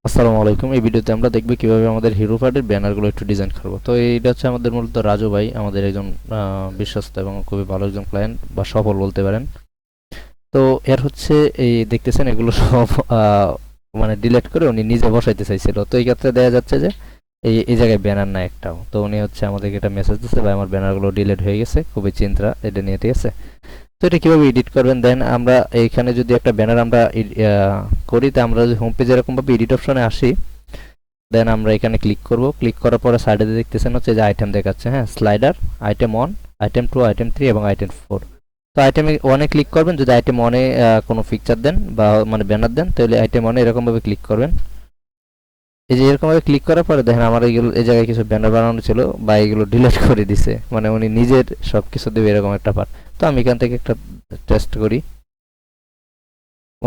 আসসালামু আলাইকুম। এই ভিডিওতে আমরা দেখব কিভাবে আমাদের হিরো কার্ডের ব্যানারগুলো একটু ডিজাইন করব। তো এইটা হচ্ছে আমাদের মূলত রাজু ভাই, আমাদের একজন বিশ্বস্ত এবং খুবই ভালো একজন ক্লায়েন্ট বা সফল বলতে পারেন। তো এর হচ্ছে এই দেখতেছেন এগুলো সব মানে ডিলিট করে উনি নিজে বসাইতে চাইছিল। তো এই ক্ষেত্রে দেখা যাচ্ছে যে এই জায়গায় ব্যানার নাই একটাও। তো উনি হচ্ছে আমাদেরকে একটা মেসেজ দিচ্ছে, ভাই আমার ব্যানারগুলো ডিলিট হয়ে গেছে, খুবই চিন্তা এটা নিয়ে, ঠিক আছে? তো এটা কিভাবে এডিট করবেন, দেন আমরা এইখানে যদি একটা ব্যানার আমরা করি, তো আমরা যদি হোম পেজে এরকম ভাবে এডিট অপশনে আসি, দেন আমরা এখানে ক্লিক করব। ক্লিক করার পরে সাইডে দেখতেছেন হচ্ছে যে আইটেম দেখাচ্ছে, হ্যাঁ, স্লাইডার, আইটেম 1, আইটেম 2, আইটেম 3 এবং আইটেম 4। তো আইটেম 1-এ ক্লিক করবেন। যদি আইটেম 1-এ কোনো পিকচার দেন বা মানে ব্যানার দেন, তাহলে আইটেম 1-এ এরকমভাবে ক্লিক করবেন। এই যে এরকমভাবে ক্লিক করার পরে দেখেন আমার এইগুলো এই জায়গায় কিছু ব্যানার বানানো ছিল বা এগুলো ডিলিট করে দিছে, মানে উনি নিজের সব কিছু দেবে এরকম একটা পার্ট। তো আমি এখান থেকে একটা টেস্ট করি।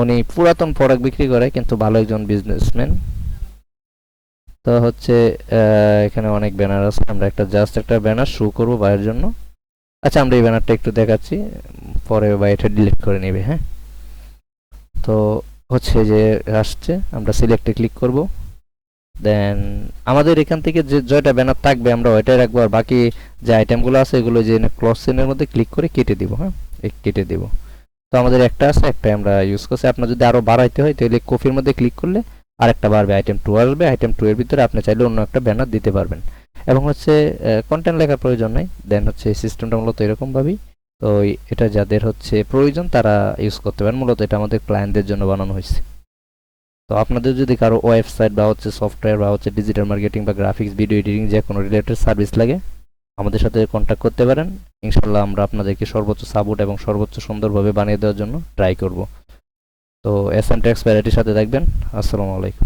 উনি পুরাতন প্রোডাক্ট বিক্রি করে কিন্তু ভালো একজন বিজনেসম্যান। তো হচ্ছে এখানে অনেক ব্যানার আছে, আমরা জাস্ট একটা ব্যানার শো করব বাইরের জন্য। আচ্ছা, আমরা এই ব্যানারটা একটু দেখাচ্ছি, পরে বা এটা ডিলিট করে নেবে, হ্যাঁ। তো হচ্ছে যে আসছে, আমরা সিলেক্টে ক্লিক করব। দেন আমাদের এখান থেকে যে জয়টা ব্যানার থাকবে আমরা ওইটাই রাখবো, আর বাকি যে আইটেমগুলো আছে এগুলো যে ক্লজ চেনের মধ্যে ক্লিক করে কেটে দিব, হ্যাঁ, কেটে দিব। তো আমাদের একটা আছে, একটাই আমরা ইউজ করছি। আপনার যদি আরো বাড়াইতে হয় তাহলে কপির মধ্যে ক্লিক করলে আরেকটা বাড়বে, আইটেম 2 আসবে। আইটেম 2 এর ভিতরে আপনি চাইলে অন্য একটা ব্যানার দিতে পারবেন। এবং হচ্ছে কন্টেন্ট লেখার প্রয়োজন নাই। দেন হচ্ছে সিস্টেমটা মূলত এরকম ভাবেই। তো এটা যাদের হচ্ছে প্রয়োজন তারা ইউজ করতে পারেন। মূলত এটা আমাদের ক্লায়েন্টদের জন্য বানানো হয়েছে। তো আপনাদের যদি কারো ওয়েবসাইট বা হচ্ছে সফটওয়্যার বা হচ্ছে ডিজিটাল মার্কেটিং বা গ্রাফিক্স, ভিডিও এডিটিং যে কোনো রিলেটেড সার্ভিস লাগে, আমাদের সাথে কন্ট্যাক্ট করতে পারেন। ইনশাল্লাহ আমরা আপনাদেরকে সর্বোচ্চ সাপোর্ট এবং সর্বোচ্চ সুন্দরভাবে বানিয়ে দেওয়ার জন্য ট্রাই করব। তো এস এম টেক্স ভ্যারাইটির সাথে থাকবেন। আসসালামু আলাইকুম।